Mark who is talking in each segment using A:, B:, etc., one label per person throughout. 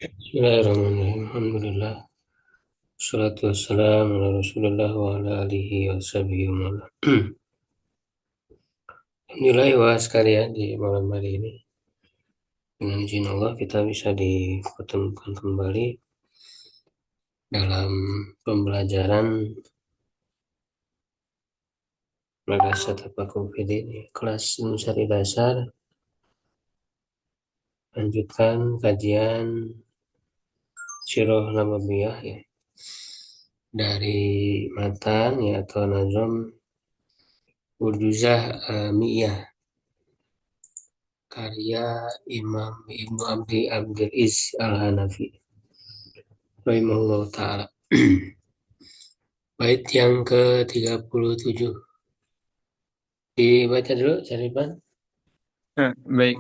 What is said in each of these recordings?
A: Bismillahirrahmanirrahim. Alhamdulillah. Wassalatu wassalamu ala Rasulillah wa ala alihi wa sahbihi wa man wala. Alhamdulillah wa sekalian di malam hari ini dengan izin Allah kita bisa dipertemukan kembali dalam pembelajaran Madrasah Tafaqquh Fiddin kelas Nunsari Dasar, lanjutkan kajian Sirah Nabawiyah ya dari matan ya atau nazam Urjuzah Miyah karya Imam Ibnu Abdul Iz Al-Hanafi rahimahullah ta'ala. Bait yang ke-37 dibaca dulu Syarifan.
B: Baik.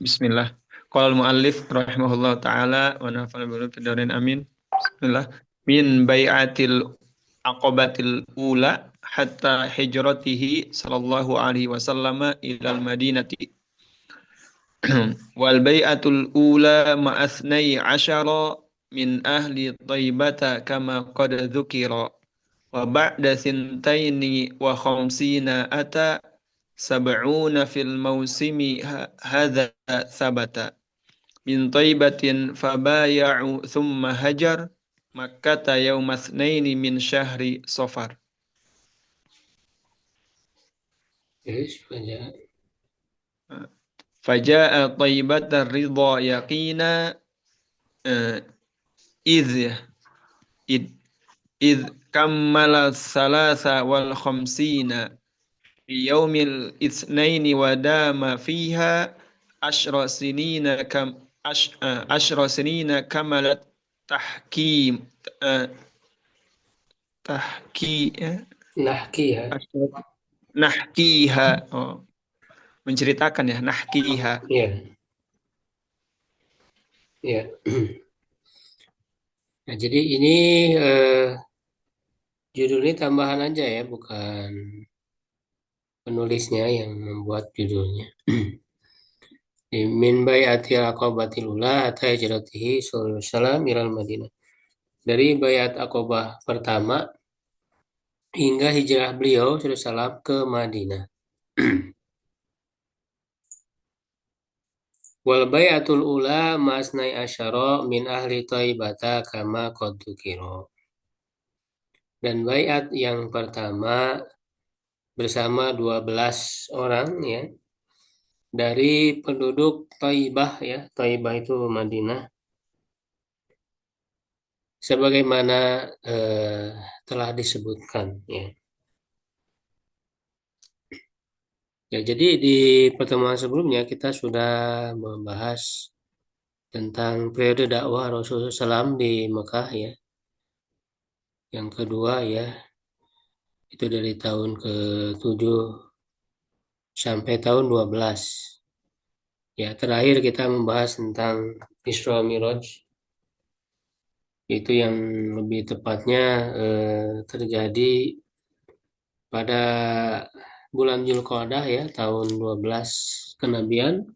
B: Bismillah. Qala al-muallif rahimahullah taala wa nafa'ana bi ulumid amin. Bismillah. Min bai'atil aqabatil ula hatta hijratihi sallallahu alaihi wasallam ilal madinati. Wal bai'atul ula ma'athnai asyara min ahli Taibata kama qad dzukira. Wa ba'da sintaini wa khamsina ata sab'una fil mausimi hadza sabata min Taibatin fabaya'u thumma hajar Makkata yawma tsnaini min syahri Safar.
A: Terus baca.
B: Faja'a Taibata ridha yaqina idh id idh kammala salasa wal khamsina fi yaumil itsnaini wa dama fiha ashra sinina ashra sinina kamalat tahkim eh, tahki
A: Nahkiha.
B: nahkiha menceritakan ya nahkiha.
A: Ya, ya. Nah, jadi ini judulnya tambahan aja ya, bukan penulisnya yang membuat judulnya. Min bai'atil aqabatil ula hatta hijratihi sallallahu alaihi wasallam ilal Madinah. Dari baiat Aqabah pertama hingga hijrah beliau SAW ke Madinah. Wal bai'atul ula masnai asyara min ahli Taibata kama qad dzukira. Dan baiat yang pertama bersama 12 orang ya dari penduduk Taibah ya. Taibah itu Madinah sebagaimana telah disebutkan ya. Ya, jadi di pertemuan sebelumnya kita sudah membahas tentang periode dakwah Rasulullah SAW di Mekah ya. Yang kedua ya, itu dari tahun ke-7 sampai tahun 12. Ya, terakhir kita membahas tentang Isra Miraj. Itu yang lebih tepatnya terjadi pada bulan Zulqa'dah ya, tahun 12 kenabian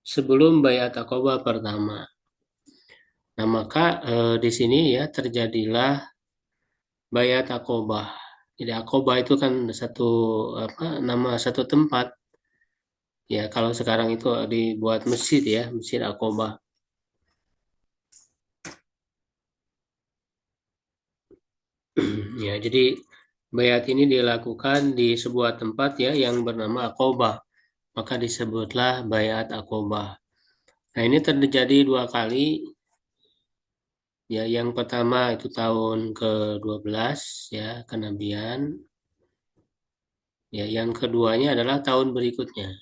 A: sebelum Baiat Aqabah pertama. Nah, maka di sini ya terjadilah Baiat Aqabah. Jadi Aqabah itu kan satu nama satu tempat. Ya, kalau sekarang itu dibuat masjid ya, Masjid Aqabah. Ya, jadi Baiat ini dilakukan di sebuah tempat ya yang bernama Aqabah. Maka disebutlah Baiat Aqabah. Nah, ini terjadi dua kali. Ya, yang pertama itu tahun ke-12 ya, kenabian. Ya, yang keduanya adalah tahun berikutnya.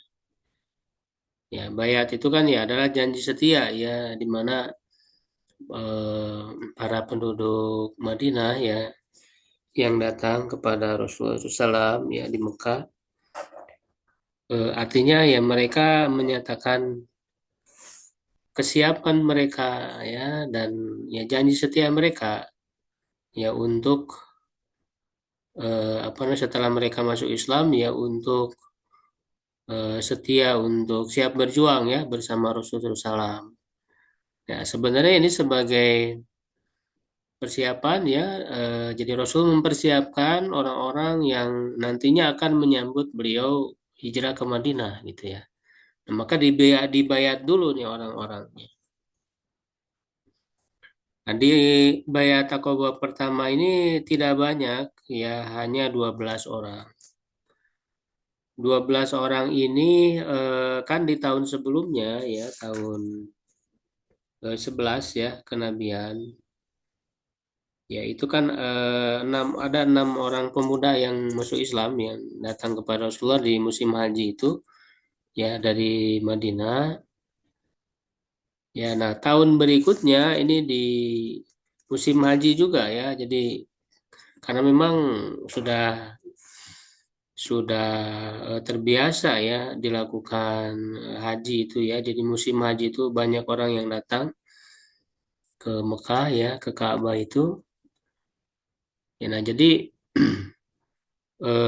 A: Ya, bayat itu kan ya adalah janji setia ya di mana eh, para penduduk Madinah ya yang datang kepada Rasulullah SAW ya di Mekah, artinya ya mereka menyatakan kesiapan mereka ya dan ya janji setia mereka ya untuk setelah mereka masuk Islam ya untuk setia untuk siap berjuang ya bersama Rasulullah SAW. Ya, sebenarnya ini sebagai persiapan ya, jadi Rasul mempersiapkan orang-orang yang nantinya akan menyambut beliau hijrah ke Madinah gitu ya. Nah, maka dibayat dulu nih orang-orangnya. Nah, di bayat Aqabah pertama ini tidak banyak, ya hanya 12 orang. 12 orang ini kan di tahun sebelumnya ya, tahun 11 ya kenabian. Ya itu kan ada 6 orang pemuda yang masuk Islam yang datang kepada Rasulullah di musim haji itu ya dari Madinah. Ya, nah tahun berikutnya ini di musim haji juga ya. Jadi karena memang sudah sudah terbiasa ya dilakukan haji itu ya. Jadi musim haji itu banyak orang yang datang ke Mekah ya, ke Ka'bah itu. Ya, nah jadi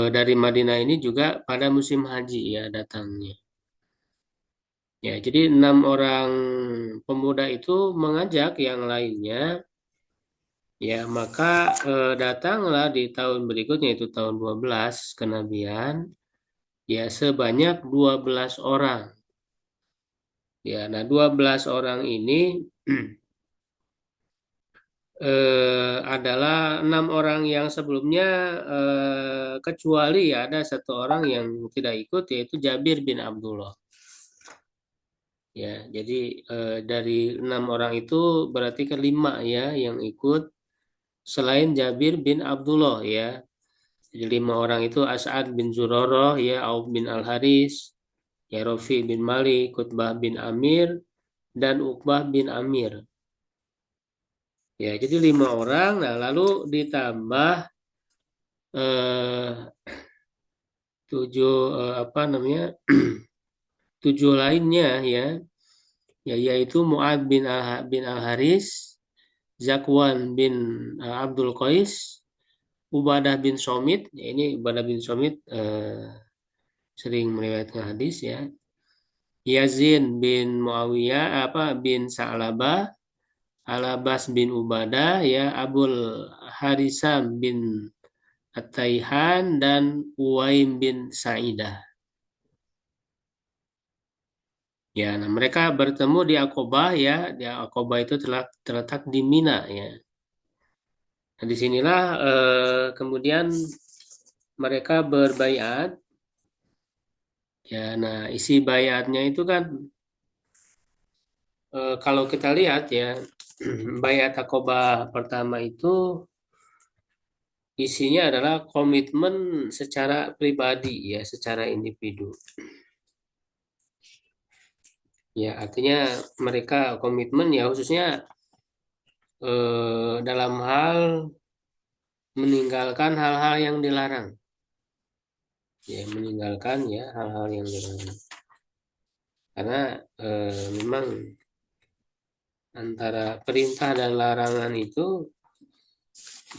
A: dari Madinah ini juga pada musim haji ya datangnya. Ya, jadi 6 orang pemuda itu mengajak yang lainnya. Ya, maka datanglah di tahun berikutnya itu tahun 12 kenabian. Ya, sebanyak 12 orang. Ya, nah 12 orang ini adalah 6 orang yang sebelumnya kecuali ya ada satu orang yang tidak ikut yaitu Jabir bin Abdullah. Ya, jadi dari 6 orang itu berarti kelima ya yang ikut selain Jabir bin Abdullah ya. Jadi 5 orang itu As'ad bin Zurarah ya, Auf bin Al Haris, ya Rofi bin Malik, Kutbah bin Amir, dan Uqbah bin Amir. Ya, jadi 5 orang. Nah, lalu ditambah eh, 7 apa namanya 7 lainnya ya, ya yaitu Muad bin Al Haris, Zakwan bin Abdul Qais, Ubadah bin Somit. Ya, ini Ubadah bin Somit sering meriwayatkan hadis ya. Yazid bin Muawiyah bin Sa'labah, Alabas bin Ubadah ya, Abul Harisam bin At-Taihan, dan Uwaim bin Sa'idah. Ya, nah mereka bertemu di Aqabah ya. Di Aqabah itu terletak di Mina ya. Nah, disinilah kemudian mereka berbaiat. Ya, nah isi baiatnya itu kan kalau kita lihat ya, baiat Aqabah pertama itu isinya adalah komitmen secara pribadi ya, secara individu. Ya, artinya mereka komitmen ya khususnya dalam hal meninggalkan hal-hal yang dilarang. Ya, meninggalkan ya hal-hal yang dilarang. Karena memang antara perintah dan larangan itu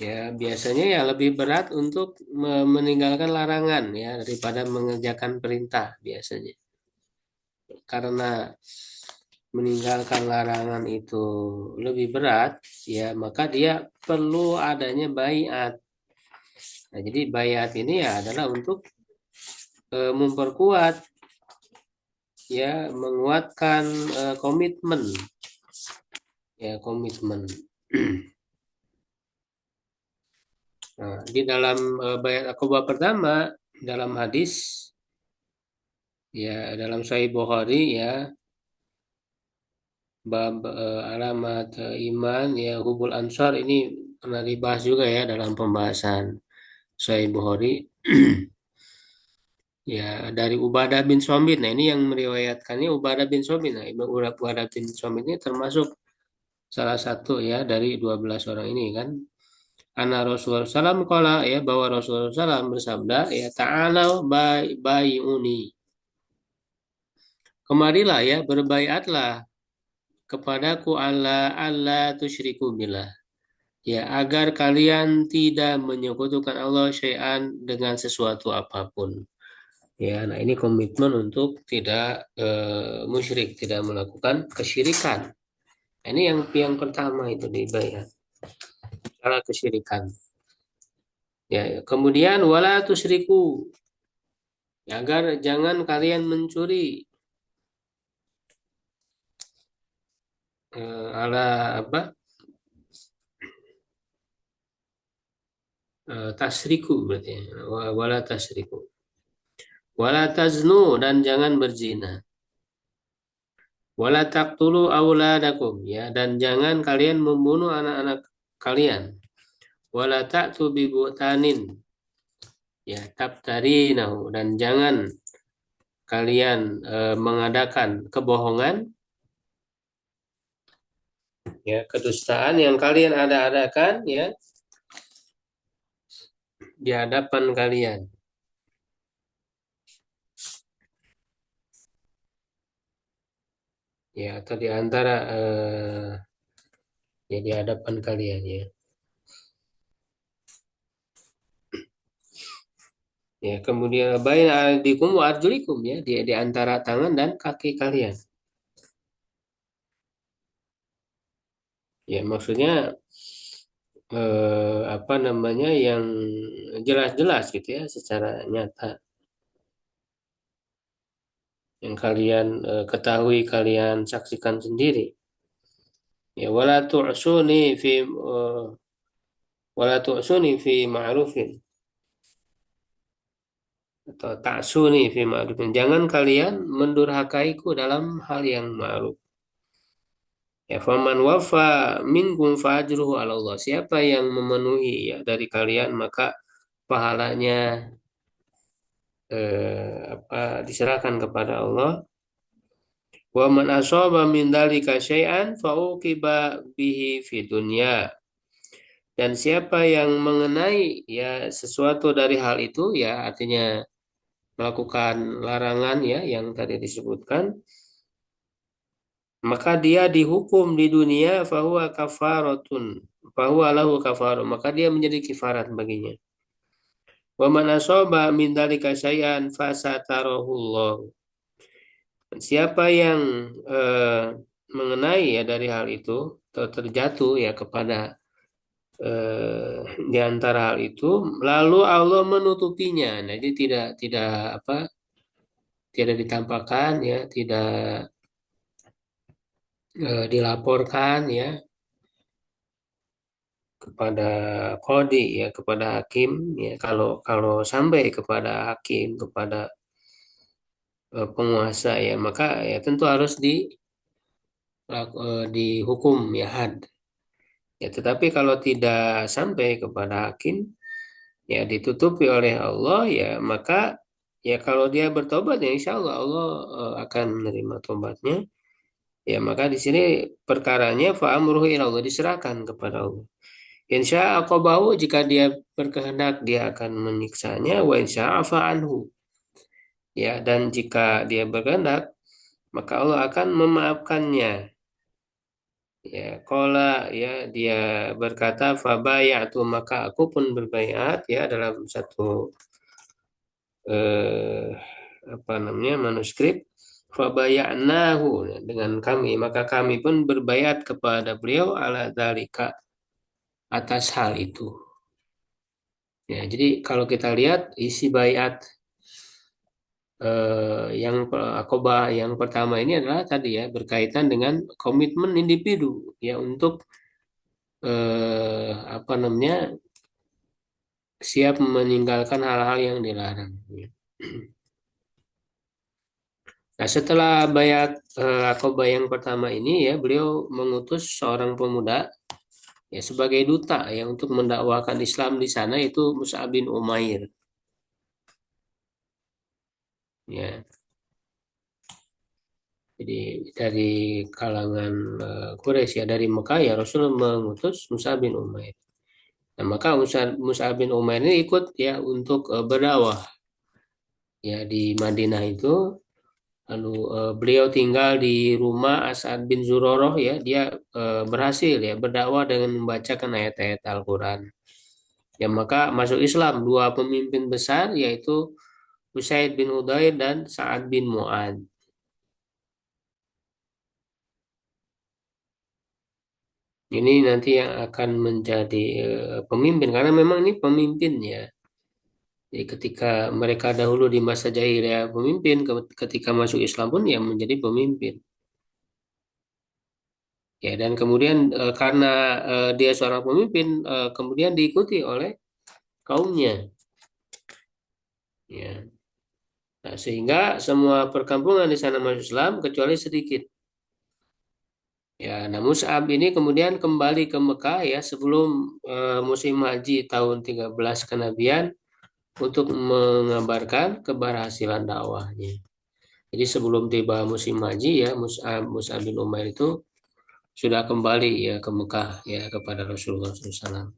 A: ya biasanya ya lebih berat untuk meninggalkan larangan ya daripada mengerjakan perintah biasanya. Karena meninggalkan larangan itu lebih berat, ya maka dia perlu adanya baiat. Nah, jadi baiat ini ya adalah untuk memperkuat, ya menguatkan komitmen, ya komitmen. Nah, di dalam baiat Aqabah pertama dalam hadis, ya dalam Sahih Bukhari ya, bab alamat iman ya hubul ansar ini pernah dibahas juga ya dalam pembahasan Sahih Bukhari. Ya dari Ubadah bin Somit. Nah ini yang meriwayatkannya Ubadah bin Somit. Nah Ubadah bin Somit ini termasuk salah satu ya dari 12 orang ini kan. Anna Rasulullah SAW kala ya bahwa Rasulullah SAW bersabda ya ta'alau bai'uni. Kemarilah ya berbaiatlah kepadaku Allah tusyriku billah. Ya agar kalian tidak menyekutukan Allah syai'an dengan sesuatu apapun. Ya, nah ini komitmen untuk tidak musyrik, tidak melakukan kesyirikan. Ini yang pertama itu di bayat, salah kesyirikan. Ya, kemudian wala tusyriku, agar jangan kalian mencuri ala apa? Tasriku berarti ya. Wala tasriku. Wala taznu, dan jangan berzina. Wala taqtulu auladakum, ya, dan jangan kalian membunuh anak-anak kalian. Wala ta'tu bi buhtanin, ya, tabtarinahu, dan jangan kalian mengadakan kebohongan, ya, kedustaan yang kalian ada-adakan, ya, di hadapan kalian, ya, atau di antara ya, di hadapan kalian, ya. Ya, kemudian baina aydikum wa arjulikum, ya, di antara tangan dan kaki kalian. Ya, maksudnya apa namanya, yang jelas-jelas gitu ya, secara nyata, yang kalian ketahui, kalian saksikan sendiri. Ya, wala tu'suni fi ma'rufin, atau ta'suni fi ma'rufin, jangan kalian mendurhakaiku dalam hal yang ma'ruf. Ya, faman wafa minkum fajruhu 'ala Allah, siapa yang memenuhi, ya, dari kalian, maka pahalanya diserahkan kepada Allah. Wa man asaba min dzalika syai'an fa uqiba bihi fi dunya, dan siapa yang mengenai, ya, sesuatu dari hal itu, ya, artinya melakukan larangan, ya, yang tadi disebutkan, maka dia dihukum di dunia, fahuwa kafaratun, fahuwa lahu kafarun, maka dia menjadi kifarat baginya. Wa man asaba min dzalika syai'an fasatarahullah, siapa yang mengenai, ya, dari hal itu, atau terjatuh, ya, kepada di antara hal itu, lalu Allah menutupinya. Nah, jadi tidak apa, tidak ditampakkan, ya, tidak dilaporkan, ya, kepada kodi, ya, kepada hakim, ya, kalau kalau sampai kepada hakim, kepada penguasa, ya, maka, ya, tentu harus dihukum, ya, had. Ya, tetapi kalau tidak sampai kepada hakim, ya, ditutupi oleh Allah, ya, maka, ya, kalau dia bertobat, ya, insya Allah Allah akan menerima tobatnya. Ya, maka di sini perkaranya fa'amruhu ila Allah, diserahkan kepada Allah. Insya aqabahu, jika dia berkehendak dia akan menyiksanya, wa insya afa anhu, ya, dan jika dia berkehendak maka Allah akan memaafkannya. Ya, qala, ya, dia berkata fabayatu, maka aku pun berbayat, ya, dalam satu eh, apa namanya, manuskrip, fabayanahu, dengan kami, maka kami pun berbayat kepada beliau, ala dzalika, atas hal itu. Ya, jadi kalau kita lihat isi bayat yang akobah yang pertama ini adalah tadi, ya, berkaitan dengan komitmen individu, ya, untuk apa namanya, siap meninggalkan hal-hal yang dilarang. Nah, setelah bayat akobah yang pertama ini, ya, beliau mengutus seorang pemuda, ya, sebagai duta, ya, untuk mendakwahkan Islam di sana, itu Mus'ab bin Umair. Ya, jadi dari kalangan Quraisy, ya, dari Mekah, ya, Rasul mengutus Mus'ab bin Umair. Nah, maka Mus'ab bin Umair ini ikut, ya, untuk berdakwah, ya, di Madinah itu. Lalu beliau tinggal di rumah As'ad bin Zuroroh, ya, dia berhasil, ya, berdakwah dengan membacakan ayat-ayat Al-Quran. Ya, maka masuk Islam dua pemimpin besar, yaitu Usaid bin Hudayr dan Sa'ad bin Mu'ad. Ini nanti yang akan menjadi pemimpin karena memang ini pemimpin ya. Jadi ketika mereka dahulu di masa jahiliyah pemimpin, ketika masuk Islam pun ya menjadi pemimpin. Ya, dan kemudian karena dia seorang pemimpin, kemudian diikuti oleh kaumnya. Ya. Nah, sehingga semua perkampungan di sana masuk Islam kecuali sedikit. Ya, nah Mus'ab ini kemudian kembali ke Mekah ya sebelum musim haji tahun 13 kenabian untuk mengabarkan keberhasilan dakwahnya. Jadi sebelum tiba musim haji ya Mus'ab bin Umair itu sudah kembali ya ke Mekah ya kepada Rasulullah SAW.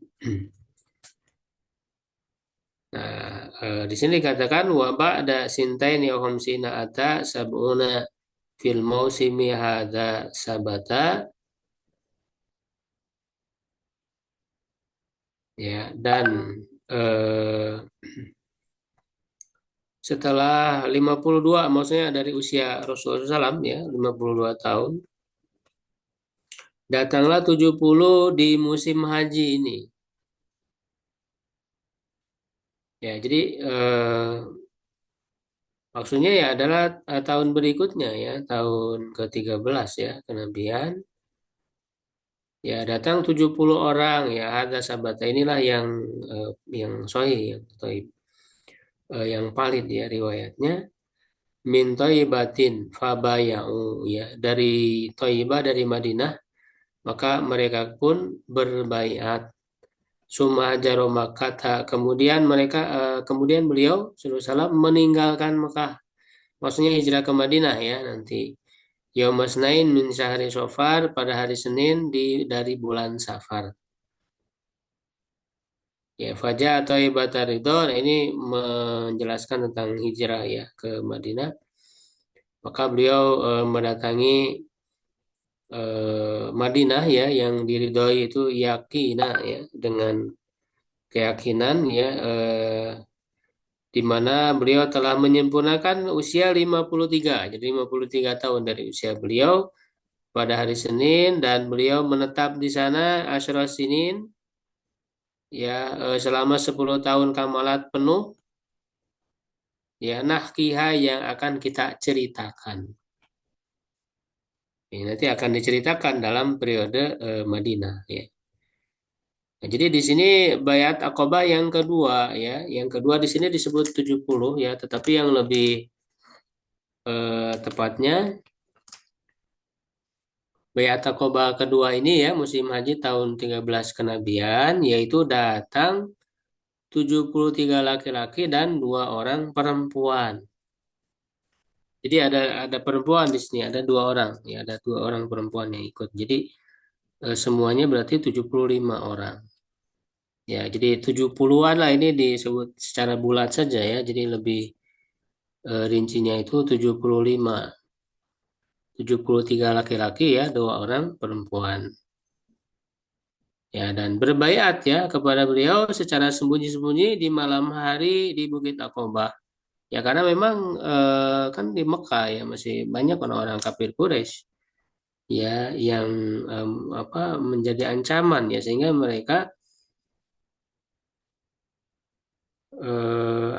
A: Nah, di sini dikatakan wa ba'da sintaini wa khamsina ata sab'una fil mausimi hadza sabata ya dan eh, setelah 52 maksudnya dari usia Rasulullah SAW ya 52 tahun datanglah 70 di musim haji ini. Ya, jadi maksudnya ya adalah tahun berikutnya ya, tahun ke-13 ya, kenabian. Ya, datang 70 orang ya, ada sabata inilah yang sahih yang thaib, yang valid ya riwayatnya min thaibatin fabayau ya, dari Thaibah dari Madinah, maka mereka pun berbaiat. Summa jaro Makkah, kemudian beliau sallallahu alaihi wasallam meninggalkan Mekah. Maksudnya hijrah ke Madinah ya nanti. Yaumasnain min syahri Safar pada hari Senin dari bulan Safar. Ya, Faja atau Ibata Ridho, nah ini menjelaskan tentang hijrah ya ke Madinah. Maka beliau mendatangi Madinah ya yang diridhoi itu yakina ya dengan keyakinan ya di mana beliau telah menyempurnakan usia 53. Jadi 53 tahun dari usia beliau pada hari Senin dan beliau menetap di sana Asyra Sinin ya selama 10 tahun kamalat penuh ya nahkiha yang akan kita ceritakan. Ini nanti akan diceritakan dalam periode Madinah ya. Nah, jadi di sini bayat Aqabah yang kedua ya, yang kedua di sini disebut 70 ya, tetapi yang lebih tepatnya bayat Aqabah kedua ini ya musim haji tahun 13 kenabian yaitu datang 73 laki-laki dan 2 orang perempuan. Jadi ada perempuan di sini, ada 2 orang, ya ada 2 orang perempuan yang ikut. Jadi semuanya berarti 75 orang. Ya, jadi 70-an lah ini disebut secara bulat saja ya. Jadi lebih rincinya itu 75. 73 laki-laki ya, 2 orang perempuan. Ya, dan berbaiat ya kepada beliau secara sembunyi-sembunyi di malam hari di Bukit Aqobah. Ya karena memang kan di Mekah ya masih banyak orang-orang kafir Quraisy ya yang apa menjadi ancaman ya sehingga mereka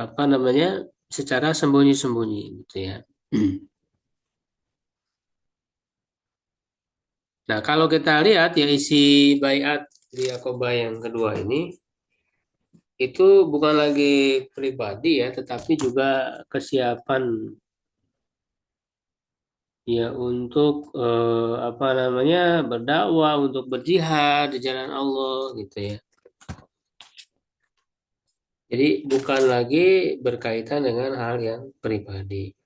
A: apa namanya secara sembunyi-sembunyi gitu ya. Nah kalau kita lihat ya isi baiat di Aqobah yang kedua ini itu bukan lagi pribadi ya tetapi juga kesiapan ya untuk apa namanya berdakwah untuk berjihad di jalan Allah gitu ya. Jadi bukan lagi berkaitan dengan hal yang pribadi.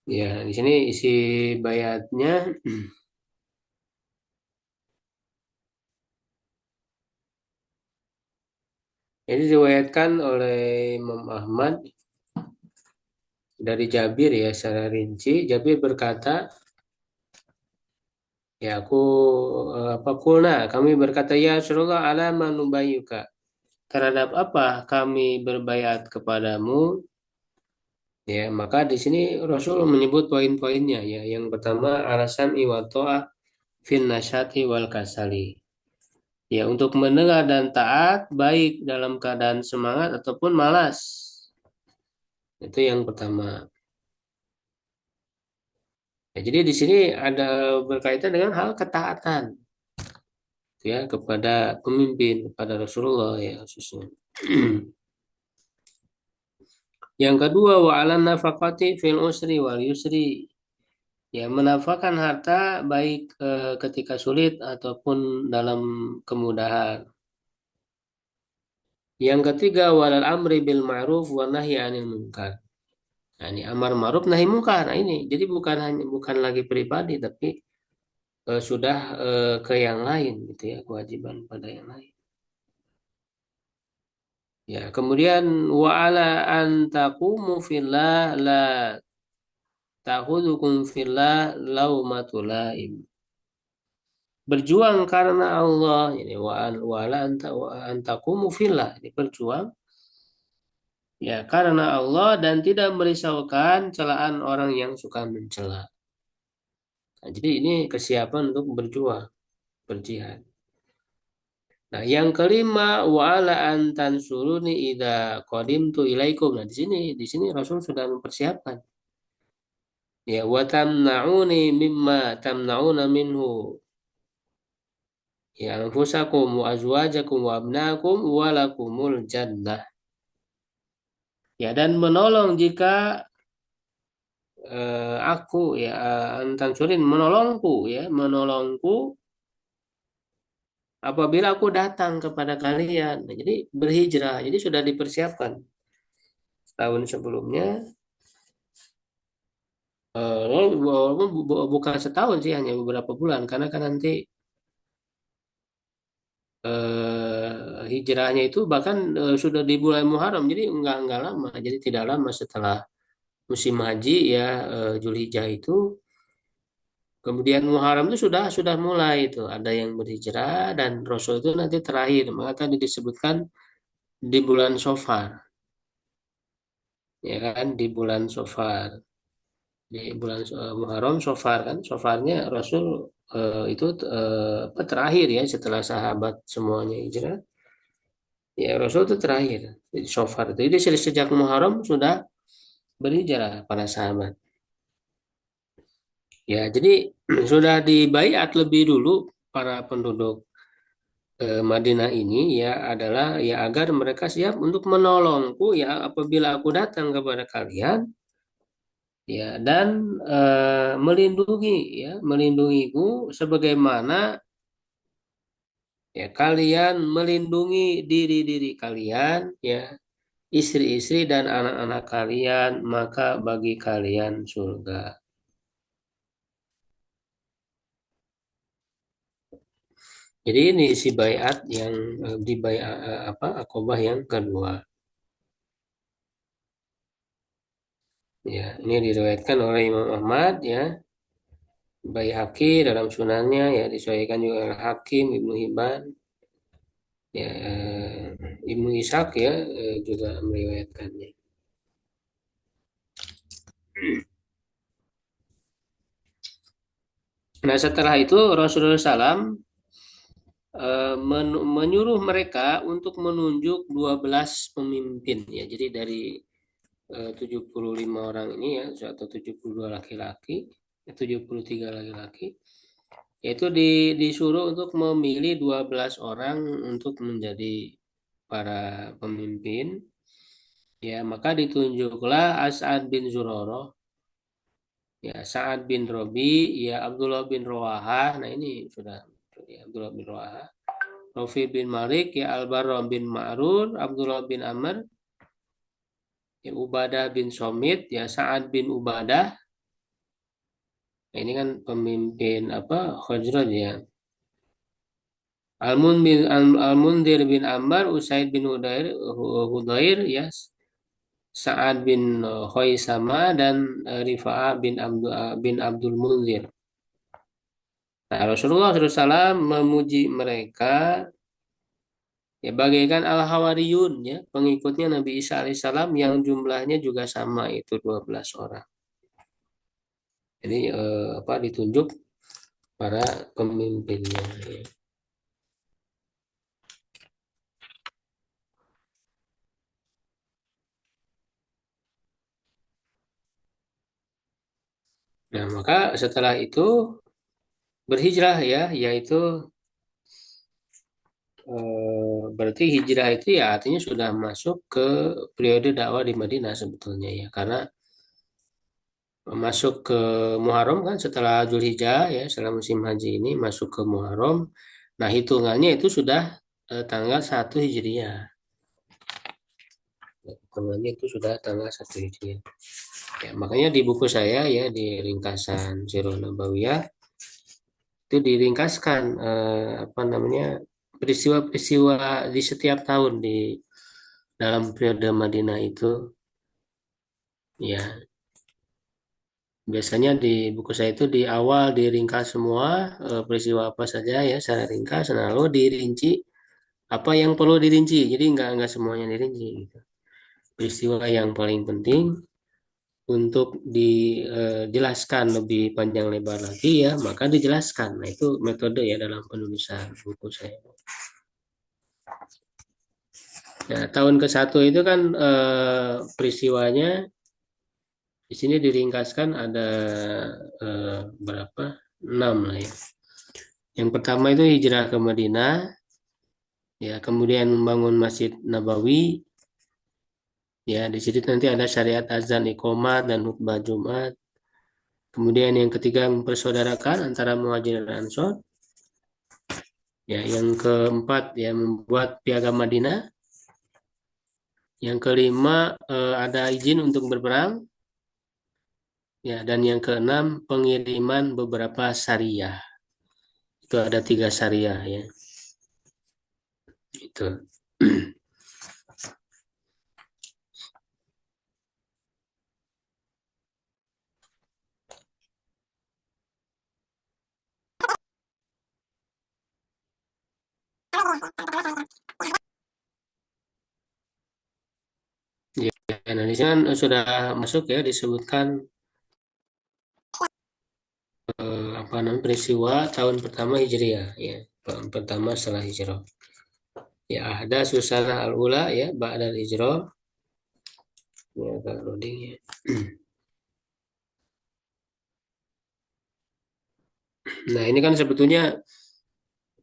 A: Ya, di sini isi bayatnya ini diriwayatkan oleh Imam Ahmad dari Jabir ya secara rinci. Jabir berkata, Ya aku apa kulna kami berkata ya Rasulullah ala manubayyuka. Terhadap apa kami berbaiat kepadamu? Ya, maka di sini Rasul menyebut poin-poinnya ya. Yang pertama alasan iwatoa fin nasyati wal kasali. Ya, untuk mendengar dan taat baik dalam keadaan semangat ataupun malas. Itu yang pertama. Ya, jadi di sini ada berkaitan dengan hal ketaatan ya kepada pemimpin, kepada Rasulullah ya khususnya. Yang kedua wa 'alan nafaqati fil usri wal yusri. Ya, menafkahkan harta baik ketika sulit ataupun dalam kemudahan. Yang ketiga walal amri bil ma'ruf wa nahyi 'anil munkar. Nah, ini amar ma'ruf nahi munkar. Nah, ini jadi bukan lagi pribadi tapi sudah ke yang lain gitu ya, kewajiban pada yang lain. Ya, kemudian wa ala an taqumu fillah la ta'khudhukum fillah laumatul laim. Berjuang karena Allah ini wa ala an taqumu fillah. Ini berjuang ya karena Allah dan tidak merisaukan celaan orang yang suka mencela. Nah, jadi ini kesiapan untuk berjuang, berjihad. Nah, yang kelima wa'ala antan suruni idza qadimtu ilaikum. Nah, di sini Rasul sudah mempersiapkan. Ya, wa tamna'uni mimma tamna'una minhu. Ya, anfusakum wa azwajakum wa abnakum wa lakumul jannah. Ya, dan menolong jika aku ya antan surin menolongku apabila aku datang kepada kalian. Nah, jadi berhijrah, jadi sudah dipersiapkan tahun sebelumnya. Walaupun bukan setahun sih, hanya beberapa bulan, karena kan nanti hijrahnya itu bahkan sudah di bulan Muharram, jadi nggak lama, jadi tidak lama setelah musim haji ya Zulhijjah itu, kemudian Muharram itu sudah mulai itu ada yang berhijrah dan Rasul itu nanti terakhir, maka tadi disebutkan di bulan Safar, ya kan di bulan Safar. Di bulan Muharram Safar kan Safarnya Rasul itu terakhir ya setelah sahabat semuanya hijrah ya Rasul itu terakhir di Safar itu jadi sejak Muharram sudah berhijrah para sahabat ya jadi sudah dibaiat lebih dulu para penduduk Madinah ini ya adalah ya agar mereka siap untuk menolongku ya apabila aku datang kepada kalian ya dan melindungi ya melindungiku sebagaimana ya kalian melindungi diri-diri kalian ya istri-istri dan anak-anak kalian maka bagi kalian surga. Jadi ini si baiat yang di baiat apa akobah yang kedua. Ya, ini diriwayatkan oleh Imam Ahmad ya, Baihaqi dalam sunannya ya disahihkan juga oleh Hakim Ibnu Hibban ya Ibnu Ishaq ya juga meriwayatkannya. Nah setelah itu Rasulullah SAW menyuruh mereka untuk menunjuk 12 pemimpin ya. Jadi dari 75 orang ini ya atau 72 laki-laki, 73 laki-laki yaitu disuruh untuk memilih 12 orang untuk menjadi para pemimpin. Ya, maka ditunjuklah As'ad bin Zurarah, ya Sa'ad bin Robi, ya Abdullah bin Rawahah. Nah, ini sudah ya, Abdullah bin Rawahah. Rafi bin Malik, ya Al-Barra bin Ma'rur, Abdullah bin Amr, ya Ubadah bin Somit, ya Sa'ad bin Ubadah. Nah, ini kan pemimpin apa Khazraj ya. Al-Mundir bin Ammar, Usaid bin Hudair, ya Sa'ad bin Khaisama dan Rifa'ah bin Abdul Munzir. Nah, Rasulullah SAW memuji mereka ya bagaikan al-Hawariyun ya, pengikutnya Nabi Isa alaihissalam yang jumlahnya juga sama itu 12 orang. Jadi apa ditunjuk para pemimpinnya ya. Nah, maka setelah itu berhijrah ya, yaitu berarti hijrah itu ya artinya sudah masuk ke periode dakwah di Madinah sebetulnya ya, karena masuk ke Muharram kan setelah Zulhijjah ya, setelah musim haji ini masuk ke Muharram. Nah, hitungannya itu sudah tanggal 1 Hijriah. Hitungannya itu sudah tanggal 1 Hijriah. Ya, makanya di buku saya ya di ringkasan Sirah Nabawiyah itu diringkaskan apa namanya peristiwa-peristiwa di setiap tahun di dalam periode Madinah itu ya biasanya di buku saya itu di awal diringkas semua peristiwa apa saja ya secara ringkas, nah, lalu dirinci apa yang perlu dirinci, jadi nggak semuanya dirinci gitu. Peristiwa yang paling penting untuk dijelaskan lebih panjang lebar lagi ya maka dijelaskan. Nah, itu metode ya dalam penulisan buku saya. Nah, tahun ke-1 itu kan peristiwanya di sini diringkaskan ada berapa? 6 lah ya. Yang pertama itu hijrah ke Madinah, ya, kemudian membangun Masjid Nabawi, ya, di situ nanti ada syariat azan, iqomah dan khutbah Jumat. Kemudian yang ketiga mempersaudarakan antara Muhajirin dan Ansor. Ya, yang keempat ya membuat piagam Madinah. Yang kelima ada izin untuk berperang. Ya, dan yang keenam pengiriman beberapa syariah. Itu ada 3 syariah ya. Itu. Ya, nah di sini kan sudah masuk ya disebutkan apa namanya peristiwa tahun pertama Hijriah ya, tahun pertama setelah hijrah. Ya, ada Susanah al-Ula ya, ba'da hijrah. Ya, agak loading ya. Nah, ini kan sebetulnya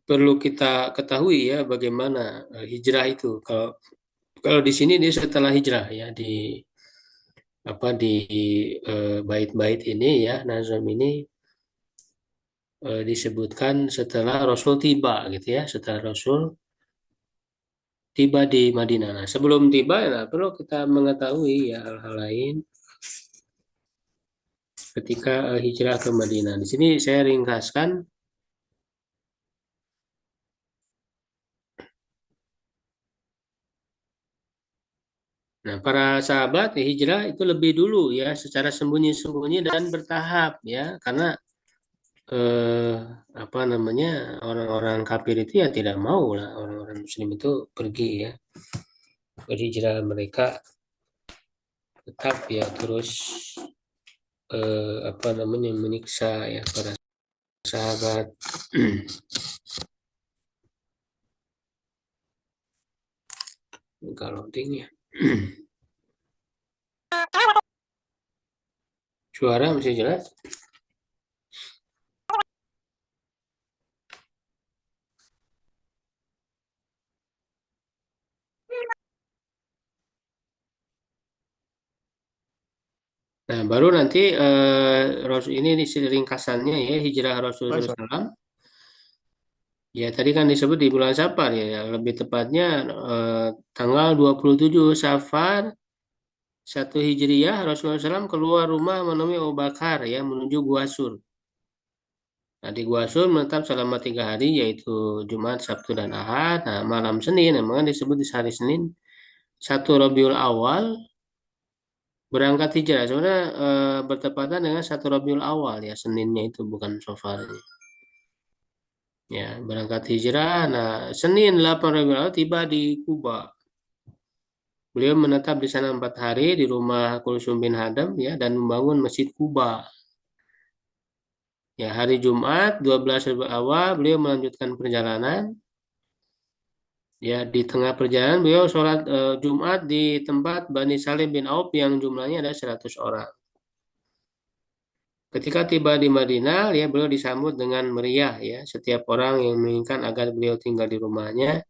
A: perlu kita ketahui ya bagaimana hijrah itu. Kalau kalau di sini dia setelah hijrah ya di apa di bait-bait ini ya nazam ini disebutkan setelah Rasul tiba gitu ya, setelah Rasul tiba di Madinah. Nah, sebelum tiba nah, perlu kita mengetahui ya hal-hal lain ketika hijrah ke Madinah. Di sini saya ringkaskan. Nah, para sahabat ya, hijrah itu lebih dulu ya, secara sembunyi-sembunyi dan bertahap ya, karena eh, apa namanya orang-orang kafir itu ya tidak mau lah orang-orang Muslim itu pergi ya berhijrah, mereka tetap ya terus apa namanya menyiksa ya para sahabat. Kalau tinggi suara masih jelas. Nah, baru nanti Rasul ini ringkasannya ya hijrah Rasulullah SAW. Ya, tadi kan disebut di bulan Safar ya, ya. Lebih tepatnya tanggal 27 Safar 1 Hijriah Rasulullah SAW keluar rumah menemui Abu Bakar ya menuju Gua Sur. Nah, di Gua Sur menetap selama 3 hari yaitu Jumat, Sabtu dan Ahad. Nah, malam Senin memang disebut di hari Senin 1 Rabiul Awal berangkat hijrah. Sebenarnya bertepatan dengan 1 Rabiul Awal ya Seninnya itu bukan Safarnya. Ya, berangkat hijrah. Nah, Senin 8 Rabiul Awal tiba di Kuba. Beliau menetap di sana 4 hari di rumah Kulsum bin Hadam ya dan membangun Masjid Kuba. Ya, hari Jumat 12 Rabiul Awal beliau melanjutkan perjalanan. Ya, di tengah perjalanan beliau sholat Jumat di tempat Bani Salim bin Auf yang jumlahnya ada 100 orang. Ketika tiba di Madinah, ya beliau disambut dengan meriah ya. Setiap orang yang menginginkan agar beliau tinggal di rumahnya,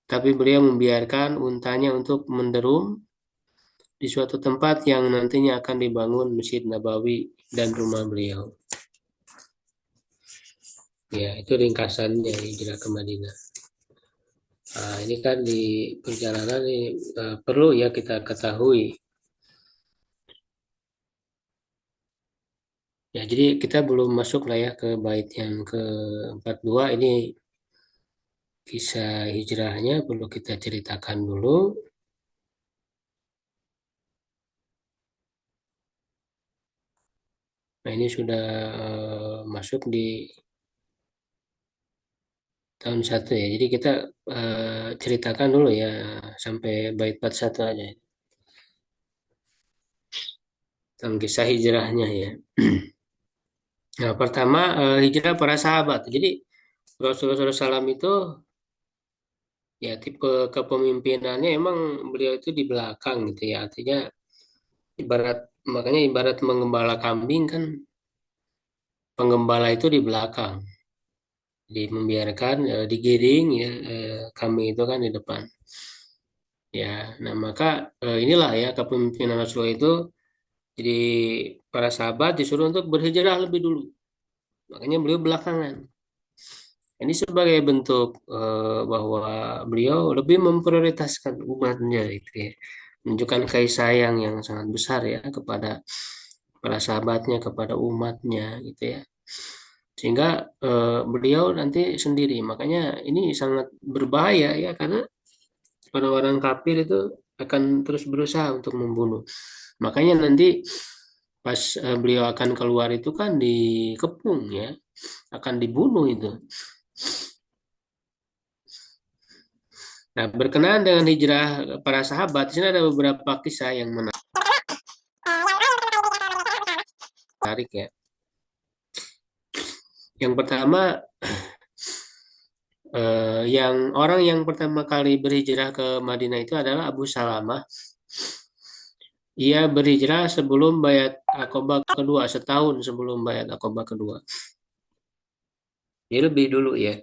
A: tapi beliau membiarkan untanya untuk menderum di suatu tempat yang nantinya akan dibangun Masjid Nabawi dan rumah beliau. Ya, itu ringkasannya hijrah ke Madinah. Nah, ini kan di perjalanan ini perlu ya kita ketahui. Ya, jadi kita belum masuk lah ya ke bait yang ke-42 ini kisah hijrahnya perlu kita ceritakan dulu. Nah, ini sudah masuk di tahun 1 ya. Jadi kita ceritakan dulu ya sampai bait 41 aja tentang kisah hijrahnya ya. Nah, pertama hijrah para sahabat. Jadi Rasulullah SAW itu ya tipe kepemimpinannya emang beliau itu di belakang gitu ya. Artinya ibarat makanya ibarat menggembala kambing kan penggembala itu di belakang. Jadi membiarkan digiring ya kami itu kan di depan. Ya, nah maka inilah ya kepemimpinan Rasulullah itu jadi para sahabat disuruh untuk berhijrah lebih dulu. Makanya beliau belakangan. Ini sebagai bentuk bahwa beliau lebih memprioritaskan umatnya itu ya. Menunjukkan kasih sayang yang sangat besar ya kepada para sahabatnya, kepada umatnya gitu ya. Sehingga beliau nanti sendiri. Makanya ini sangat berbahaya ya karena orang-orang kafir itu akan terus berusaha untuk membunuh. Makanya nanti pas beliau akan keluar itu kan dikepung ya, akan dibunuh itu. Nah, berkenaan dengan hijrah para sahabat, di sini ada beberapa kisah yang menarik ya. Yang pertama, yang orang yang pertama kali berhijrah ke Madinah itu adalah Abu Salamah. Ia berhijrah sebelum Bayat Aqabah kedua, setahun sebelum Bayat Aqabah kedua. Jadi lebih dulu ya.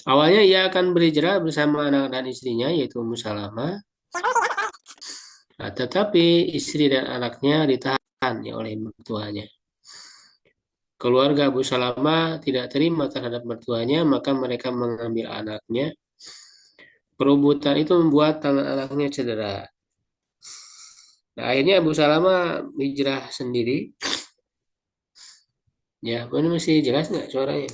A: Awalnya ia akan berhijrah bersama anak dan istrinya yaitu Ummu Salamah. Nah, tetapi istri dan anaknya ditahan ya oleh mertuanya. Keluarga Abu Salamah tidak terima terhadap mertuanya, maka mereka mengambil anaknya. Perebutan itu membuat tangan anaknya cedera. Nah, akhirnya Abu Salamah hijrah sendiri. Ya, ini masih jelas nggak suaranya?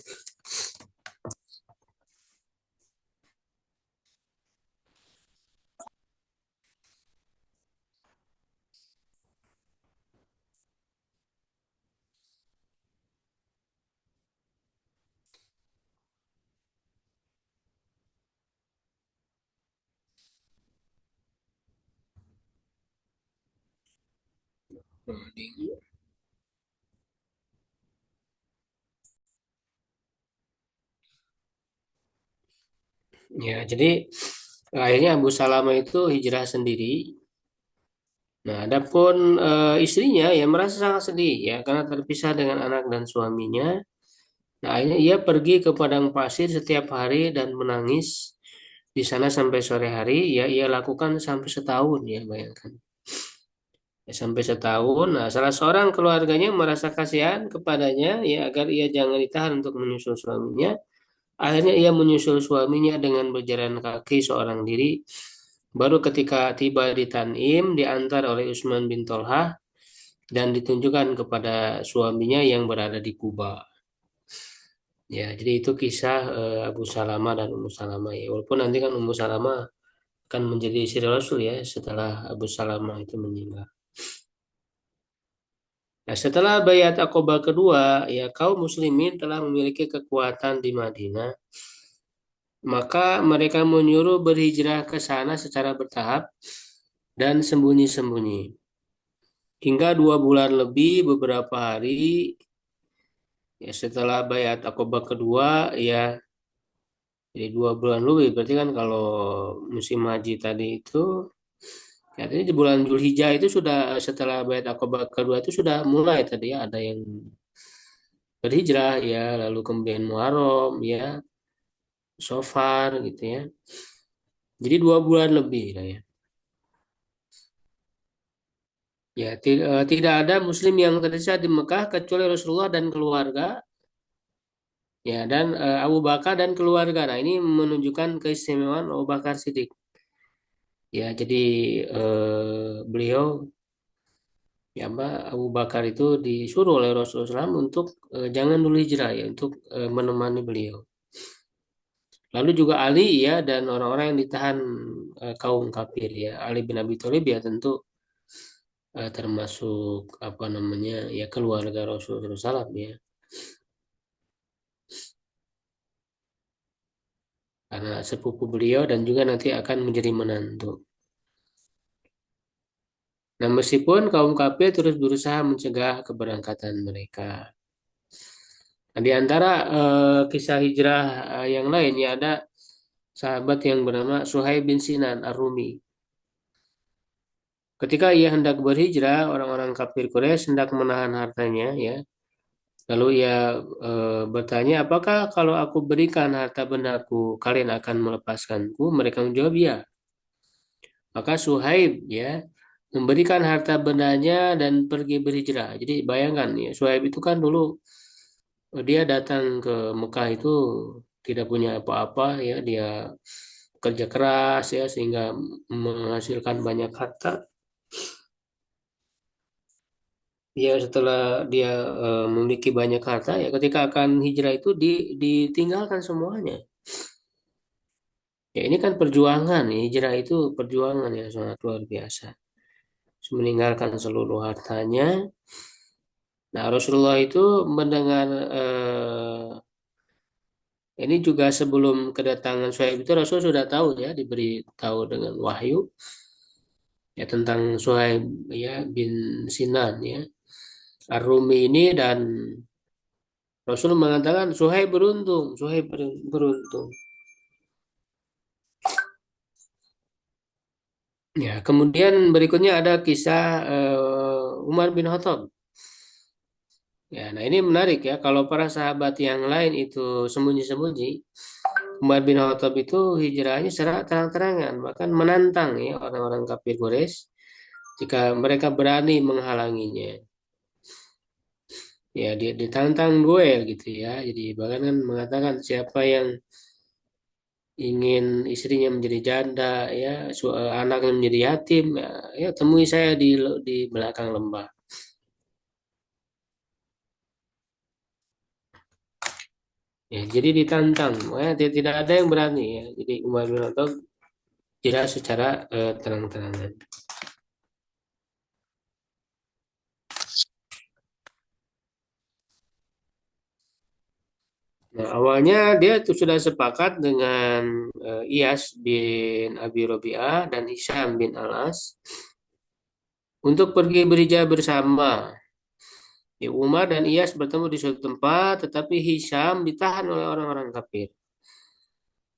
A: Ya, jadi akhirnya Abu Salamah itu hijrah sendiri. Nah, adapun istrinya ya merasa sangat sedih ya karena terpisah dengan anak dan suaminya. Nah, akhirnya ia pergi ke padang pasir setiap hari dan menangis di sana sampai sore hari. Ya, ia lakukan sampai setahun ya, bayangkan. Ya, sampai setahun. Nah, salah seorang keluarganya merasa kasihan kepadanya ya agar ia jangan ditahan untuk menyusul suaminya. Akhirnya ia menyusul suaminya dengan berjalan kaki seorang diri. Baru ketika tiba di Tanim diantar oleh Utsman bin Tolhah dan ditunjukkan kepada suaminya yang berada di Kuba. Ya, jadi itu kisah Abu Salamah dan Ummu Salamah ya. Walaupun nanti kan Ummu Salamah akan menjadi istri Rasul ya setelah Abu Salamah itu meninggal. Nah, setelah Baiat Aqobah kedua, ya kaum muslimin telah memiliki kekuatan di Madinah, maka mereka menyuruh berhijrah ke sana secara bertahap dan sembunyi-sembunyi. Hingga 2 bulan lebih beberapa hari ya setelah Baiat Aqobah kedua, ya jadi 2 bulan lebih. Berarti kan kalau musim haji tadi itu, ya tadi di bulan Zulhijjah itu sudah setelah Baiat Aqobah kedua itu sudah mulai tadi ya ada yang berhijrah ya, lalu kemudian Muharram ya, Safar gitu ya. Jadi 2 bulan lebih lah ya. Ya, tidak ada Muslim yang tersisa di Mekah kecuali Rasulullah dan keluarga, ya dan Abu Bakar dan keluarga. Nah, ini menunjukkan keistimewaan Abu Bakar Siddiq. Ya, jadi beliau ya Mbak Abu Bakar itu disuruh oleh Rasulullah SAW untuk jangan dulu hijrah ya, untuk menemani beliau. Lalu juga Ali ya dan orang-orang yang ditahan kaum kafir ya. Ali bin Abi Thalib ya tentu termasuk apa namanya ya keluarga Rasulullah SAW ya. Karena sepupu beliau dan juga nanti akan menjadi menantu. Nah, meskipun kaum kafir terus berusaha mencegah keberangkatan mereka. Nah, di antara kisah hijrah yang lain ya ada sahabat yang bernama Suhaib bin Sinan Ar-Rumi. Ketika ia hendak berhijrah, orang-orang kafir Quraisy hendak menahan hartanya ya. Lalu ia bertanya, apakah kalau aku berikan harta bendaku, kalian akan melepaskanku? Mereka menjawab ya. Maka Suhaib ya memberikan harta bendanya dan pergi berhijrah. Jadi bayangkan ya, Suhaib itu kan dulu dia datang ke Mekah itu tidak punya apa-apa ya, dia kerja keras ya sehingga menghasilkan banyak harta. Ya setelah dia memiliki banyak harta ya ketika akan hijrah itu ditinggalkan semuanya. Ya ini kan perjuangan, ya. Hijrah itu perjuangan ya sangat luar biasa. Meninggalkan seluruh hartanya. Nah, Rasulullah itu mendengar ini juga sebelum kedatangan Suhaib itu Rasul sudah tahu ya, diberi tahu dengan wahyu ya tentang Suhaib ya bin Sinan ya. Ar-Rumi ini dan Rasul mengatakan Suhaib beruntung, Suhaib beruntung. Ya, kemudian berikutnya ada kisah Umar bin Khattab. Ya, nah ini menarik ya. Kalau para sahabat yang lain itu sembunyi-sembunyi, Umar bin Khattab itu hijrahnya secara terang-terangan, bahkan menantang ya orang-orang kafir Quraisy jika mereka berani menghalanginya. Ya, dia ditantang duel gitu ya. Jadi bahkan kan mengatakan siapa yang ingin istrinya menjadi janda, ya, anaknya menjadi yatim, ya, ya temui saya di belakang lembah. Ya, jadi ditantang, makanya tidak ada yang berani ya. Jadi Umar bin Khattab tidak secara terang-terangan. Nah, awalnya dia tuh sudah sepakat dengan Iyas bin Abi Robi'ah dan Hisham bin Alas untuk pergi berhijrah bersama. Ya, Umar dan Iyas bertemu di suatu tempat, tetapi Hisham ditahan oleh orang-orang kafir.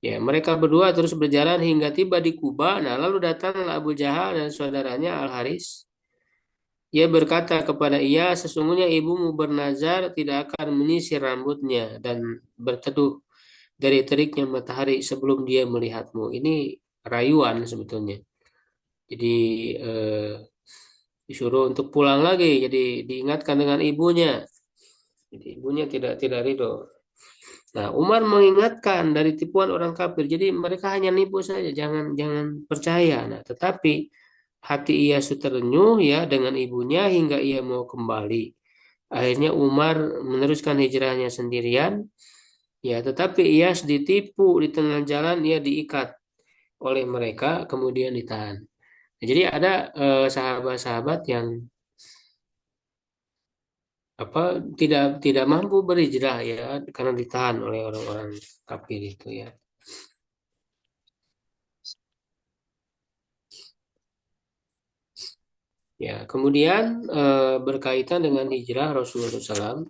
A: Ya, mereka berdua terus berjalan hingga tiba di Kuba. Nah, lalu datanglah Abu Jahal dan saudaranya Al-Haris. Ia berkata kepada ia, sesungguhnya ibumu bernazar tidak akan menyisir rambutnya dan berteduh dari teriknya matahari sebelum dia melihatmu. Ini rayuan sebetulnya. Jadi eh, disuruh untuk pulang lagi. Jadi diingatkan dengan ibunya. Jadi ibunya tidak ridho. Nah, Umar mengingatkan dari tipuan orang kafir. Jadi mereka hanya nipu saja, jangan jangan percaya. Nah, tetapi hati ia terenyuh ya dengan ibunya hingga ia mau kembali. Akhirnya Umar meneruskan hijrahnya sendirian. Ya, tetapi Iyas ditipu di tengah jalan, ia diikat oleh mereka, kemudian ditahan. Nah, jadi ada sahabat-sahabat yang tidak mampu berhijrah ya karena ditahan oleh orang-orang kafir itu ya. Ya, kemudian berkaitan dengan hijrah Rasulullah SAW.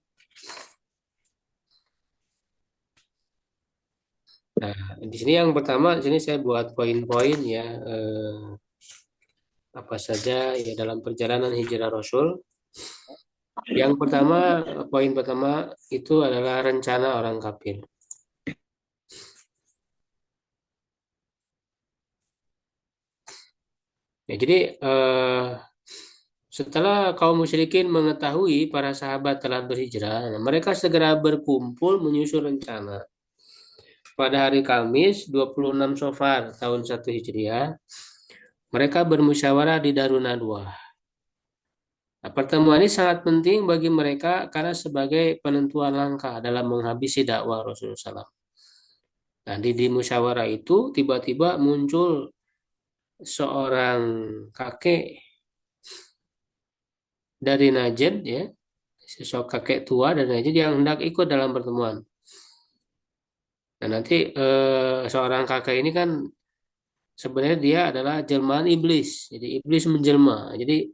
A: Nah, di sini yang pertama, di sini saya buat poin-poin ya, apa saja ya dalam perjalanan hijrah Rasul. Yang pertama, poin pertama itu adalah rencana orang kafir. Ya, jadi setelah kaum musyrikin mengetahui para sahabat telah berhijrah, mereka segera berkumpul menyusun rencana. Pada hari Kamis 26 Safar tahun 1 Hijriah, mereka bermusyawarah di Darun Nadwah. Nah, pertemuan ini sangat penting bagi mereka karena sebagai penentuan langkah dalam menghabisi dakwah Rasulullah SAW. Nah, di musyawarah itu tiba-tiba muncul seorang kakek dari Najd ya, sosok kakek tua dari Najd yang hendak ikut dalam pertemuan. Nah, nanti seorang kakek ini kan sebenarnya dia adalah jelmaan iblis. Jadi iblis menjelma. Jadi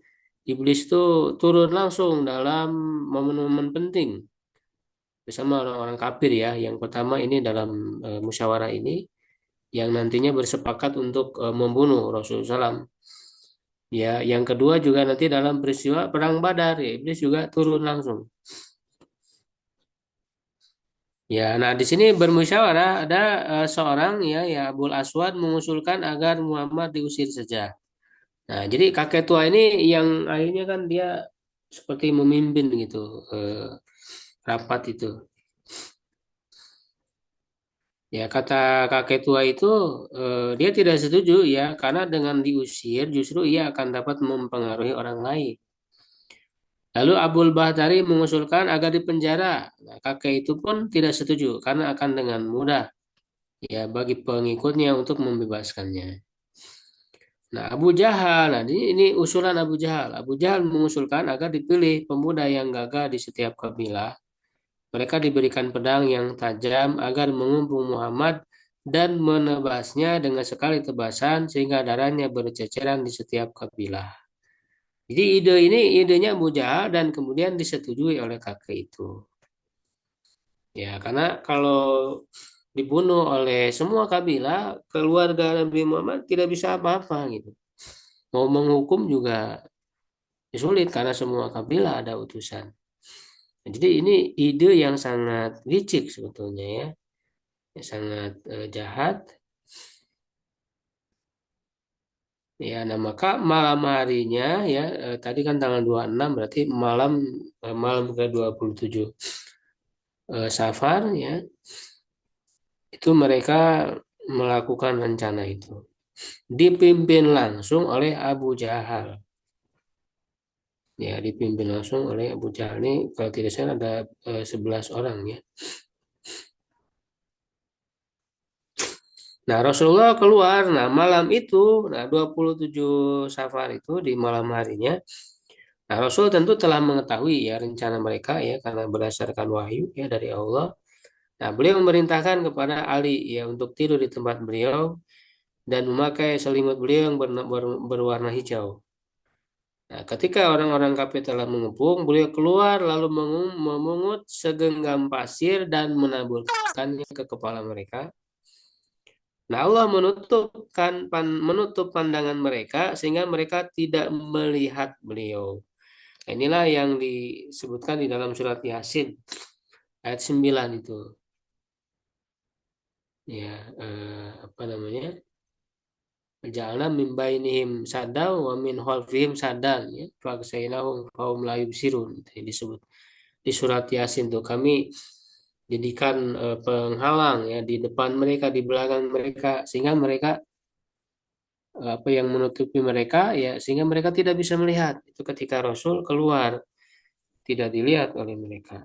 A: iblis itu turun langsung dalam momen-momen penting bersama orang-orang kafir ya. Yang pertama ini dalam musyawarah ini yang nantinya bersepakat untuk membunuh Rasulullah SAW. Ya, yang kedua juga nanti dalam peristiwa perang Badar ya, iblis juga turun langsung. Ya, nah di sini bermusyawarah ada seorang ya Abul Aswad mengusulkan agar Muhammad diusir saja. Nah, jadi kakek tua ini yang akhirnya kan dia seperti memimpin gitu rapat itu. Ya, kata kakek tua itu dia tidak setuju ya karena dengan diusir justru ia akan dapat mempengaruhi orang lain. Lalu Abul Bahtari mengusulkan agar dipenjara. Nah, kakek itu pun tidak setuju karena akan dengan mudah ya bagi pengikutnya untuk membebaskannya. Nah, Abu Jahal, nah ini usulan Abu Jahal. Abu Jahal mengusulkan agar dipilih pemuda yang gagah di setiap kabilah. Mereka diberikan pedang yang tajam agar mengepung Muhammad dan menebasnya dengan sekali tebasan sehingga darahnya berceceran di setiap kabilah. Jadi ide ini idenya Abu Jahal dan kemudian disetujui oleh kakek itu. Ya, karena kalau dibunuh oleh semua kabilah, keluarga Nabi Muhammad tidak bisa apa-apa gitu. Mau menghukum juga sulit karena semua kabilah ada utusan. Jadi ini ide yang sangat licik sebetulnya ya, sangat jahat. Ya, nah maka malam harinya ya tadi kan tanggal 26 berarti malam ke-27 Safar ya, itu mereka melakukan rencana itu. Dipimpin langsung oleh Abu Jahal. Ya, dipimpin langsung oleh Abu Jahal ini kalau tidak salah ada 11 orang ya. Nah, Rasulullah keluar. Nah, malam itu, nah 27 Safar itu di malam harinya. Nah, Rasul tentu telah mengetahui ya rencana mereka ya karena berdasarkan wahyu ya dari Allah. Nah, beliau memerintahkan kepada Ali ya untuk tidur di tempat beliau dan memakai selimut beliau yang berwarna hijau. Nah, ketika orang-orang kafir telah mengepung, beliau keluar lalu memungut segenggam pasir dan menaburkannya ke kepala mereka. Nah, Allah menutup pandangan mereka sehingga mereka tidak melihat beliau. Nah, inilah yang disebutkan di dalam surat Yasin ayat 9 itu. Ya, apa namanya? Ja'alna min bainihim saddan wa min khalfihim saddan ya. Fa'agsaynahum fahum la yubsirun. Itu yang disebut di surat Yasin tuh kami jadikan penghalang ya di depan mereka, di belakang mereka sehingga mereka apa yang menutupi mereka ya sehingga mereka tidak bisa melihat itu ketika Rasul keluar tidak dilihat oleh mereka.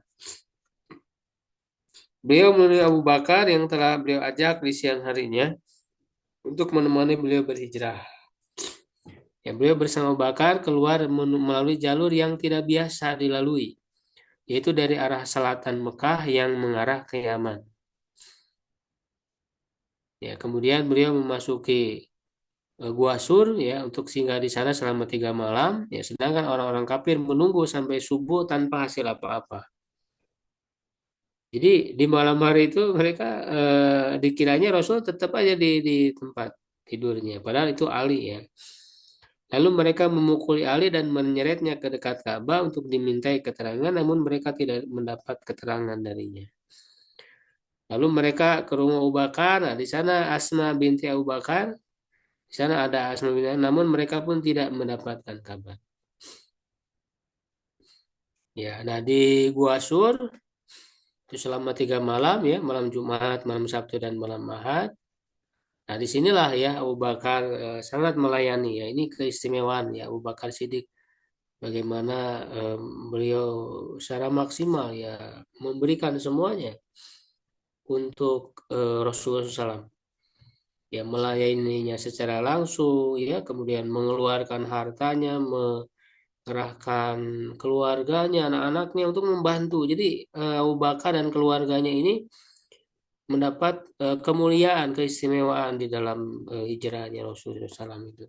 A: Beliau menemui Abu Bakar yang telah beliau ajak di siang harinya untuk menemani beliau berhijrah. Ya, beliau bersama Abu Bakar keluar melalui jalur yang tidak biasa dilalui. yaitu dari arah selatan Mekah yang mengarah ke Yaman. Ya, kemudian beliau memasuki Gua Sur ya untuk singgah di sana selama 3 malam. Ya, sedangkan orang-orang kafir menunggu sampai subuh tanpa hasil apa-apa. Jadi di malam hari itu mereka dikiranya Rasul tetap aja di tempat tidurnya, padahal itu Ali ya. Lalu mereka memukuli Ali dan menyeretnya ke dekat Ka'bah untuk dimintai keterangan, namun mereka tidak mendapat keterangan darinya. Lalu mereka ke rumah Abu Bakar. Nah, di sana Asma binti Abu Bakar, di sana ada Asma binti, namun mereka pun tidak mendapatkan kabar. Ya, nah di Gua Sur itu selama 3 malam ya, malam Jumat, malam Sabtu dan malam Ahad. Nah, disinilah ya Abu Bakar sangat melayani ya. Ini keistimewaan ya Abu Bakar Siddiq. Bagaimana beliau secara maksimal ya memberikan semuanya untuk Rasulullah SAW. Ya melayaninya secara langsung ya, kemudian mengeluarkan hartanya, mengerahkan keluarganya, anak-anaknya untuk membantu. Jadi Abu Bakar dan keluarganya ini mendapat kemuliaan, keistimewaan di dalam hijrahnya Rasulullah SAW itu.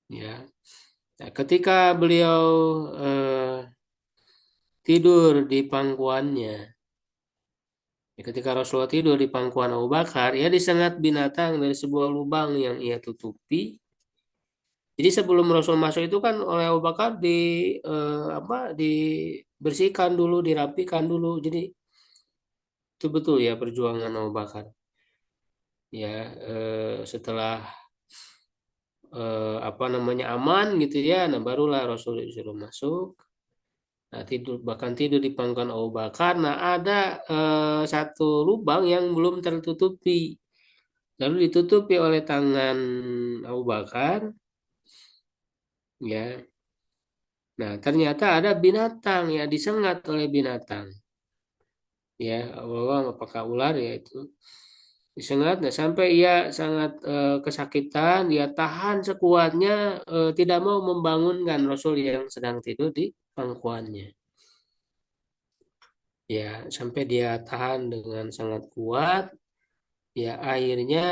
A: Ya, nah, ketika beliau tidur di pangkuannya, ya, ketika Rasulullah tidur di pangkuan Abu Bakar, ia disengat binatang dari sebuah lubang yang ia tutupi. Jadi sebelum Rasul masuk itu kan oleh Abu Bakar apa dibersihkan dulu, dirapikan dulu. Jadi itu betul ya perjuangan Abu Bakar. Ya setelah apa namanya aman gitu ya, nah barulah Rasul disuruh masuk. Nah, tidur bahkan tidur di pangkuan Abu Bakar. Nah, ada satu lubang yang belum tertutupi. Lalu ditutupi oleh tangan Abu Bakar, ya. Nah, ternyata ada binatang ya disengat oleh binatang. Ya, Allah apakah ular ya itu disengat. Nah, sampai ia sangat kesakitan, dia tahan sekuatnya, tidak mau membangunkan Rasul yang sedang tidur di pangkuannya. Ya, sampai dia tahan dengan sangat kuat. Ya, akhirnya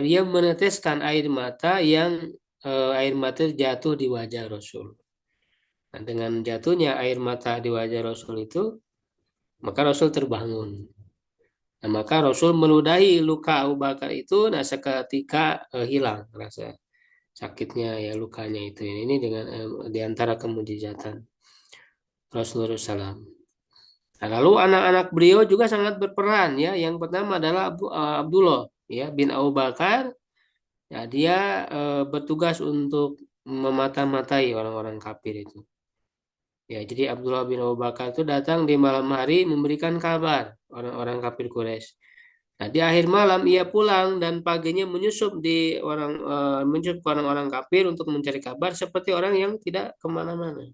A: dia meneteskan air mata yang air mata jatuh di wajah Rasul. Nah, dengan jatuhnya air mata di wajah Rasul itu, maka Rasul terbangun. Nah, maka Rasul meludahi luka Abu Bakar itu, nah seketika hilang rasa sakitnya ya lukanya itu. Ini dengan di antara kemujizatan Rasulullah SAW. Nah, lalu anak-anak beliau juga sangat berperan ya. Yang pertama adalah Abdullah ya bin Abu Bakar. Ya, dia bertugas untuk memata-matai orang-orang kafir itu. Ya, jadi Abdullah bin Abu Bakar itu datang di malam hari memberikan kabar orang-orang kafir Quraisy. Nah, di akhir malam ia pulang dan paginya menyusup ke orang-orang kafir untuk mencari kabar seperti orang yang tidak kemana-mana.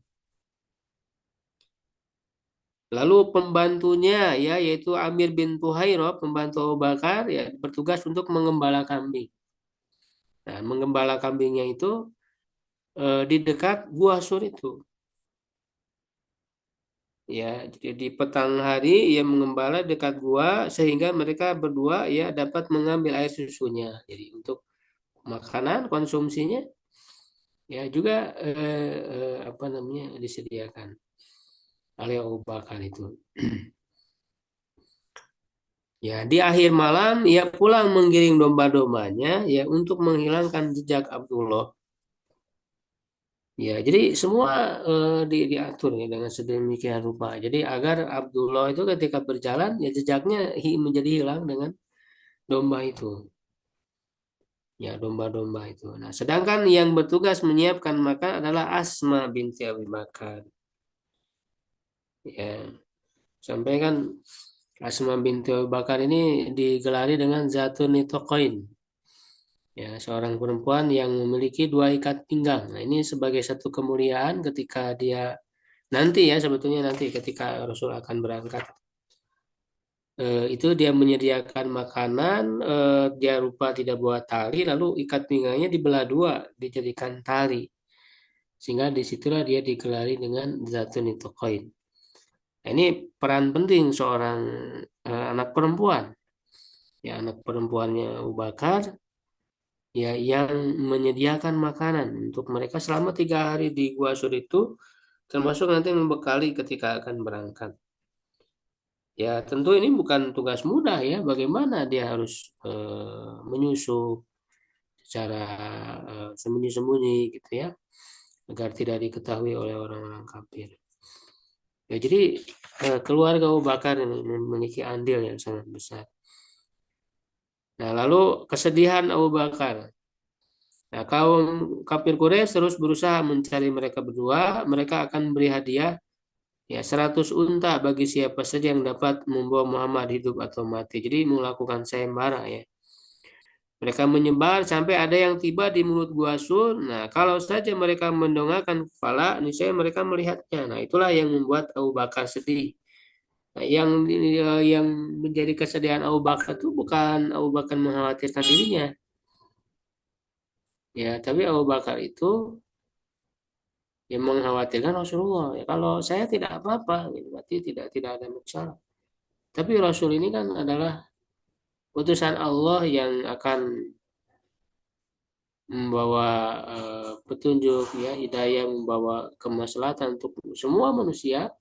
A: Lalu pembantunya ya yaitu Amir bin Tuhairah, pembantu Abu Bakar ya bertugas untuk mengembala kambing. Nah, mengembala kambingnya itu di dekat Gua Sur itu. Ya, jadi di petang hari ia mengembala dekat gua sehingga mereka berdua ya dapat mengambil air susunya. Jadi untuk makanan konsumsinya ya juga apa namanya disediakan oleh Abu Bakar itu. Ya, di akhir malam ia pulang menggiring domba-dombanya ya untuk menghilangkan jejak Abdullah. Ya, jadi semua diatur ya dengan sedemikian rupa. Jadi agar Abdullah itu ketika berjalan ya jejaknya menjadi hilang dengan domba itu. Ya, domba-domba itu. Nah, sedangkan yang bertugas menyiapkan makan adalah Asma binti Abi Bakar. Ya, sampai kan Asma binti Abi Bakar ini digelari dengan Zatun Nitokoin. Ya, seorang perempuan yang memiliki 2 ikat pinggang. Nah, ini sebagai satu kemuliaan ketika dia nanti ya sebetulnya nanti ketika Rasul akan berangkat. Itu dia menyediakan makanan, dia rupa tidak buat tali, lalu ikat pinggangnya dibelah dua, dijadikan tali. Sehingga disitulah dia digelari dengan Dzatun Nitaqain. Nah, ini peran penting seorang anak perempuan. Ya, anak perempuannya Abu Bakar, ya yang menyediakan makanan untuk mereka selama 3 hari di Gua Sur itu, termasuk nanti membekali ketika akan berangkat. Ya tentu ini bukan tugas mudah ya, bagaimana dia harus menyusup secara sembunyi-sembunyi gitu ya, agar tidak diketahui oleh orang-orang kafir. Ya jadi keluarga Abu Bakar ini memiliki andil yang sangat besar. Nah lalu kesedihan Abu Bakar. Nah kaum kafir Quraisy terus berusaha mencari mereka berdua. Mereka akan beri hadiah ya 100 unta bagi siapa saja yang dapat membawa Muhammad hidup atau mati. Jadi melakukan sayembara ya. Mereka menyebar sampai ada yang tiba di mulut Gua Sur. Nah, kalau saja mereka mendongakkan kepala, niscaya mereka melihatnya. Nah, itulah yang membuat Abu Bakar sedih. Nah, yang menjadi kesedihan Abu Bakar itu bukan Abu Bakar mengkhawatirkan dirinya, ya, tapi Abu Bakar itu yang mengkhawatirkan Rasulullah. Ya, kalau saya tidak apa-apa, gitu, berarti tidak ada masalah. Tapi Rasul ini kan adalah utusan Allah yang akan membawa petunjuk ya hidayah, membawa kemaslahatan untuk semua manusia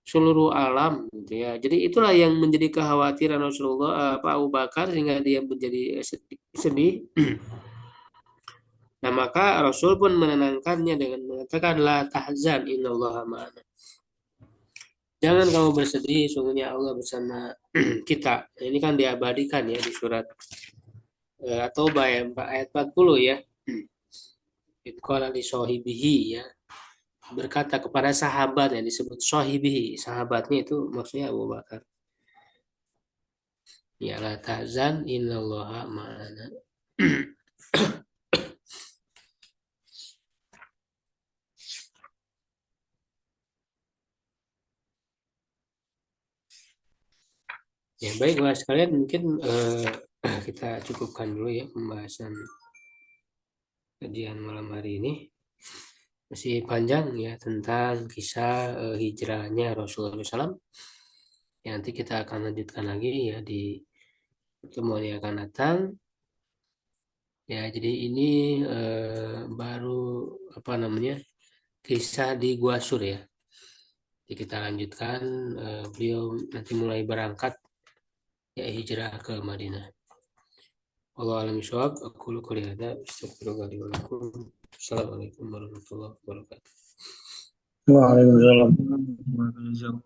A: seluruh alam gitu ya. Jadi itulah yang menjadi kekhawatiran Rasulullah Pak Abu Bakar sehingga dia menjadi sedih. Nah maka Rasul pun menenangkannya dengan mengatakan la tahzan innallaha ma'ana. Jangan kamu bersedih, sungguhnya Allah bersama kita. Ini kan diabadikan ya di surat At-Taubah ayat 40 ya. Itqala li sahibihi ya, berkata kepada sahabat yang disebut sahibihi, sahabatnya itu maksudnya Abu Bakar. Ya la tahzan innallaha ma'ana. Ya baiklah sekalian, mungkin kita cukupkan dulu ya pembahasan kajian malam hari ini. Masih panjang ya tentang kisah hijrahnya Rasulullah SAW. Ya, nanti kita akan lanjutkan lagi ya di pertemuan yang akan datang. Ya, jadi ini baru apa namanya kisah di Gua Sur ya. Jadi kita lanjutkan, beliau nanti mulai berangkat ya hijrah ke Madinah. Wallahu a'lam bishawab. Aku qouli hadza astaghfirullah li wa lakum. Assalamualaikum warahmatullahi wabarakatuh.
B: Waalaikumsalam.